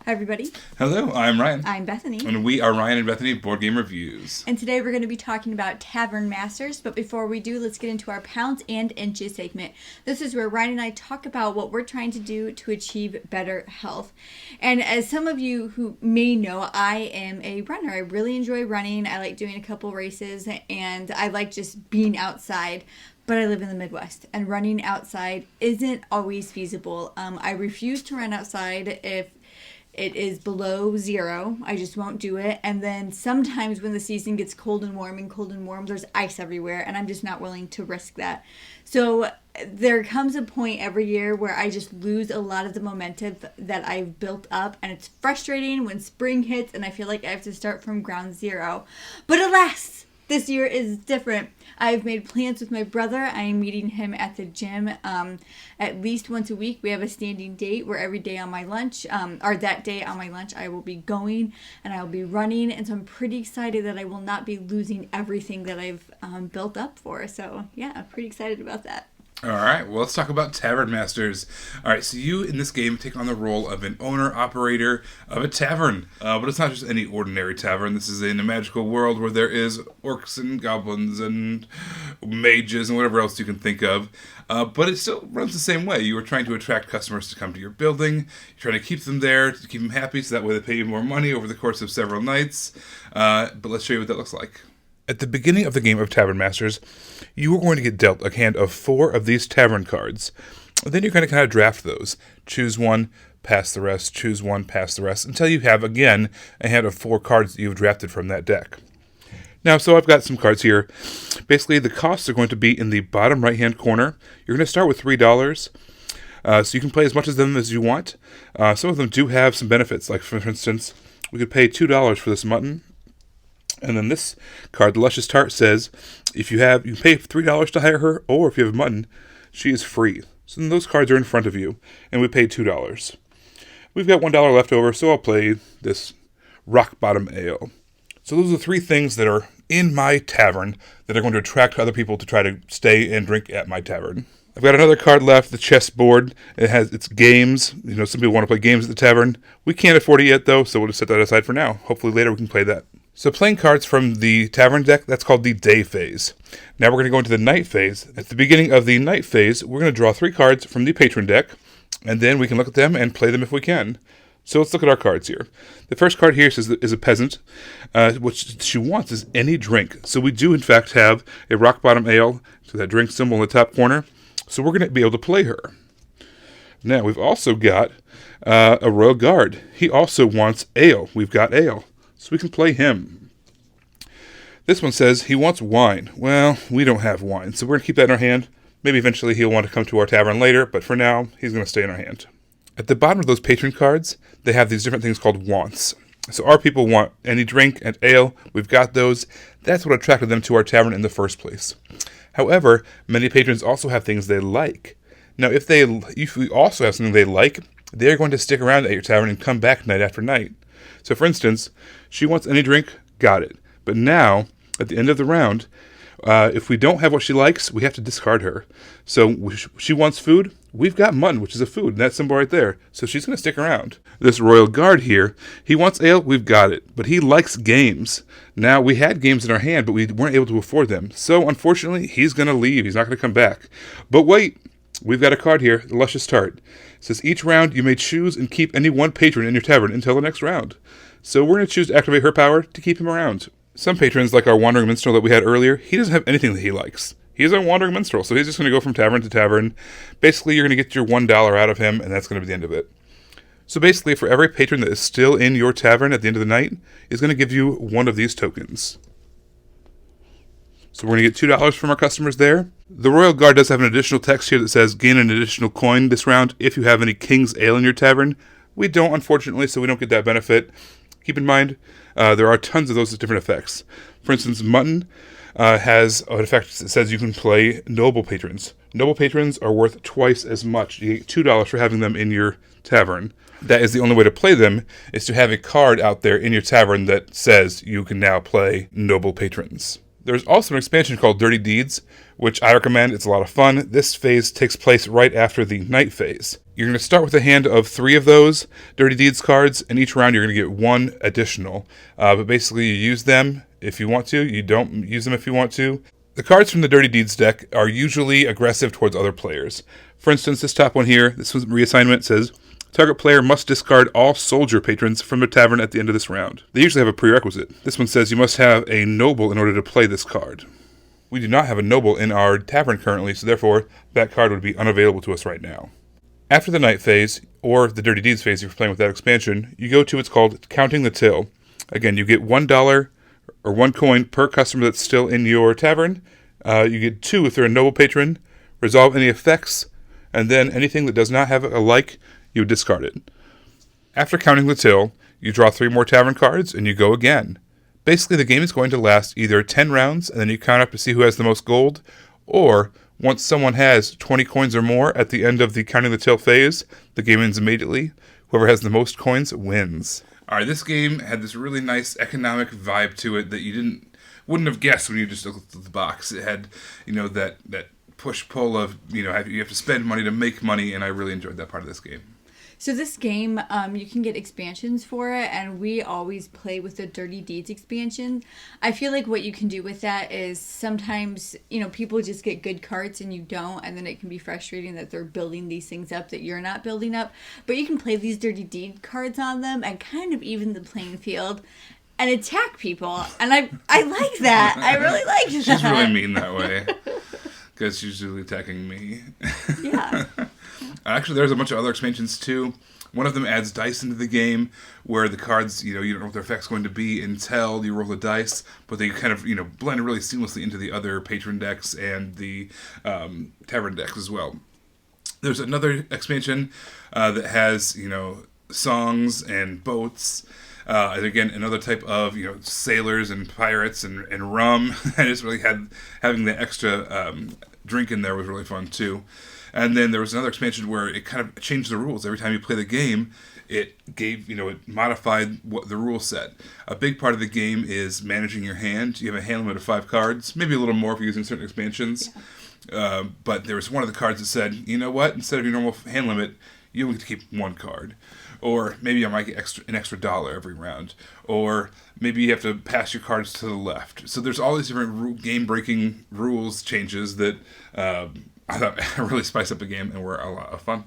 Hi, everybody. Hello, I'm Ryan. I'm Bethany. And we are Ryan and Bethany Board Game Reviews. And today we're going to be talking about Tavern Masters. But before we do, let's get into our Pounds and Inches segment. This is where Ryan and I talk about what we're trying to do to achieve better health. And as some of you who may know, I am a runner. I really enjoy running. I like doing a couple races, and I like just being outside. But I live in the Midwest, and running outside isn't always feasible. I refuse to run outside if it is below zero. I just won't do it. And then sometimes when the season gets cold and warm, there's ice everywhere, and I'm just not willing to risk that. So there comes a point every year where I just lose a lot of the momentum that I've built up, and it's frustrating when spring hits and I feel like I have to start from ground zero. But alas, this year is different. I've made plans with my brother. I am meeting him at the gym at least once a week. We have a standing date where every day on my lunch, or that day on my lunch, I will be going and I will be running. And so I'm pretty excited that I will not be losing everything that I've built up for. So yeah, I'm pretty excited about that. All right, well, let's talk about Tavern Masters. All right, so you in this game take on the role of an owner-operator of a tavern. But it's not just any ordinary tavern. This is in a magical world where there is orcs and goblins and mages and whatever else you can think of. But it still runs the same way. You are trying to attract customers to come to your building. You're trying to keep them there, to keep them happy, so that way they pay you more money over the course of several nights. But let's show you what that looks like. At the beginning of the game of Tavern Masters, you are going to get dealt a hand of 4 of these tavern cards. Then you're going to kind of draft those. Choose one, pass the rest, choose one, pass the rest, until you have, again, a hand of 4 cards that you've drafted from that deck. Now, so I've got some cards here. Basically, the costs are going to be in the bottom right-hand corner. You're going to start with $3. So you can play as much of them as you want. Some of them do have some benefits. Like, for instance, we could pay $2 for this mutton. And then this card, the Luscious Tart, says you can pay $3 to hire her, or if you have mutton, she is free. So then those cards are in front of you, and we paid $2. We've got $1 left over, so I'll play this Rock Bottom Ale. So those are the 3 things that are in my tavern that are going to attract other people to try to stay and drink at my tavern. I've got another card left, the chessboard. It has its games. Some people want to play games at the tavern. We can't afford it yet, though, so we'll just set that aside for now. Hopefully later we can play that. So playing cards from the tavern deck, that's called the day phase. Now we're going to go into the night phase. At the beginning of the night phase, we're going to draw 3 cards from the patron deck, and then we can look at them and play them if we can. So let's look at our cards here. The first card here is a peasant. What she wants is any drink. So we do, in fact, have a Rock Bottom Ale, so that drink symbol in the top corner. So we're going to be able to play her. Now we've also got a Royal Guard. He also wants ale. We've got ale. So we can play him. This one says he wants wine. Well, we don't have wine, so we're going to keep that in our hand. Maybe eventually he'll want to come to our tavern later, but for now, he's going to stay in our hand. At the bottom of those patron cards, they have these different things called wants. So our people want any drink and ale. We've got those. That's what attracted them to our tavern in the first place. However, many patrons also have things they like. Now, if we also have something they like, they're going to stick around at your tavern and come back night after night. So, for instance, she wants any drink, got it. But now, at the end of the round, if we don't have what she likes, we have to discard her. So, she wants food, we've got mutton, which is a food, and that symbol right there. So she's going to stick around. This Royal Guard here, he wants ale, we've got it. But he likes games. Now, we had games in our hand, but we weren't able to afford them. So, unfortunately, he's going to leave. He's not going to come back. But wait, we've got a card here, the Luscious Tart. It says each round you may choose and keep any one patron in your tavern until the next round. So we're going to choose to activate her power to keep him around. Some patrons, like our Wandering Minstrel that we had earlier, he doesn't have anything that he likes. He's a Wandering Minstrel, so he's just going to go from tavern to tavern. Basically, you're going to get your $1 out of him, and that's going to be the end of it. So basically, for every patron that is still in your tavern at the end of the night, is going to give you one of these tokens. So we're going to get $2 from our customers there. The Royal Guard does have an additional text here that says, gain an additional coin this round if you have any King's Ale in your tavern. We don't, unfortunately, so we don't get that benefit. Keep in mind, there are tons of those different effects. For instance, mutton has an effect that says you can play noble patrons. Noble patrons are worth twice as much. You get $2 for having them in your tavern. That is the only way to play them, is to have a card out there in your tavern that says you can now play noble patrons. There's also an expansion called Dirty Deeds, which I recommend. It's a lot of fun. This phase takes place right after the night phase. You're going to start with a hand of 3 of those Dirty Deeds cards, and each round you're going to get 1 additional. But basically, you use them if you want to. You don't use them if you want to. The cards from the Dirty Deeds deck are usually aggressive towards other players. For instance, this top one here, this one's reassignment, says, target player must discard all soldier patrons from the tavern at the end of this round. They usually have a prerequisite. This one says you must have a noble in order to play this card. We do not have a noble in our tavern currently, so therefore that card would be unavailable to us right now. After the night phase, or the Dirty Deeds phase if you're playing with that expansion, you go to what's called Counting the Till. Again, you get $1 or 1 coin per customer that's still in your tavern. You get 2 if they're a noble patron. Resolve any effects, and then anything that does not have a like, you would discard it. After counting the till, you draw 3 more tavern cards, and you go again. Basically, the game is going to last either 10 rounds, and then you count up to see who has the most gold, or once someone has 20 coins or more at the end of the counting the till phase, the game ends immediately. Whoever has the most coins wins. All right, this game had this really nice economic vibe to it that you wouldn't have guessed when you just looked at the box. It had, that push-pull of, you have to spend money to make money, and I really enjoyed that part of this game. So this game, you can get expansions for it, and we always play with the Dirty Deeds expansion. I feel like what you can do with that is sometimes, people just get good cards and you don't, and then it can be frustrating that they're building these things up that you're not building up. But you can play these Dirty Deed cards on them and kind of even the playing field and attack people. And I like that. I really like that. She's really mean that way. Because she's usually attacking me. Yeah. Actually, there's a bunch of other expansions too. One of them adds dice into the game, where the cards, you don't know what their effect's going to be until you roll the dice, but they kind of, blend really seamlessly into the other patron decks and the tavern decks as well. There's another expansion that has, songs and boats. And again, another type of, sailors and pirates and rum. I just really having the extra drink in there was really fun too. And then there was another expansion where it kind of changed the rules. Every time you play the game, it gave, it modified what the rule said. A big part of the game is managing your hand. You have a hand limit of 5 cards, maybe a little more if you're using certain expansions. Yeah. But there was one of the cards that said, you know what, instead of your normal hand limit, you only get to keep 1 card. Or maybe I might get an extra $1 every round. Or maybe you have to pass your cards to the left. So there's all these different game-breaking rules changes that I thought really spiced up the game and were a lot of fun.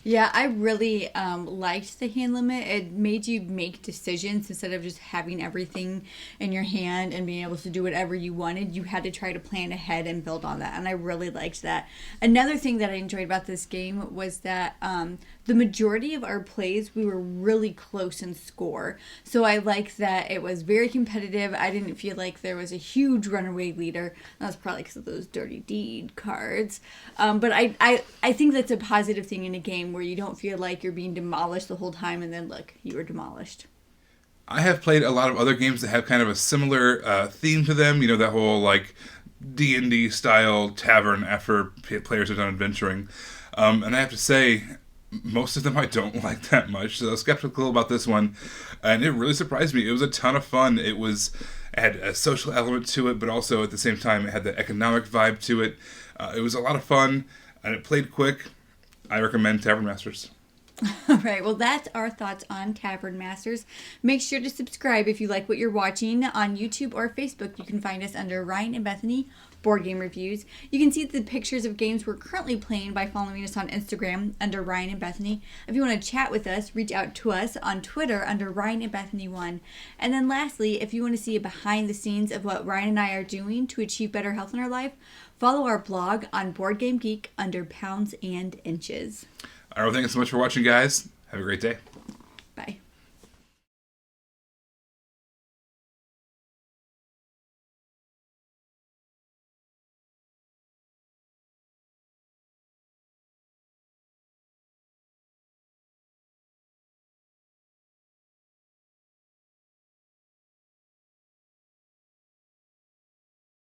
Yeah, I really liked the hand limit. It made you make decisions instead of just having everything in your hand and being able to do whatever you wanted. You had to try to plan ahead and build on that, and I really liked that. Another thing that I enjoyed about this game was that the majority of our plays, we were really close in score. So I liked that it was very competitive. I didn't feel like there was a huge runaway leader. That's probably because of those Dirty Deed cards. But I think that's a positive thing in a game where you don't feel like you're being demolished the whole time and then look, you were demolished. I have played a lot of other games that have kind of a similar theme to them. That whole like D&D style tavern after players are done adventuring. And I have to say, most of them I don't like that much. So I was skeptical about this one, and it really surprised me. It was a ton of fun. It had a social element to it, but also at the same time it had the economic vibe to it. It was a lot of fun, and it played quick. I recommend Tavern Masters. All right, well, that's our thoughts on Tavern Masters. Make sure to subscribe if you like what you're watching on YouTube or Facebook. You can find us under Ryan and Bethany Board Game Reviews. You can see the pictures of games we're currently playing by following us on Instagram under Ryan and Bethany. If you want to chat with us, reach out to us on Twitter under Ryan and Bethany1. And then lastly, if you want to see a behind the scenes of what Ryan and I are doing to achieve better health in our life, follow our blog on Board Game Geek under Pounds and Inches. All right, well, thank you so much for watching, guys. Have a great day.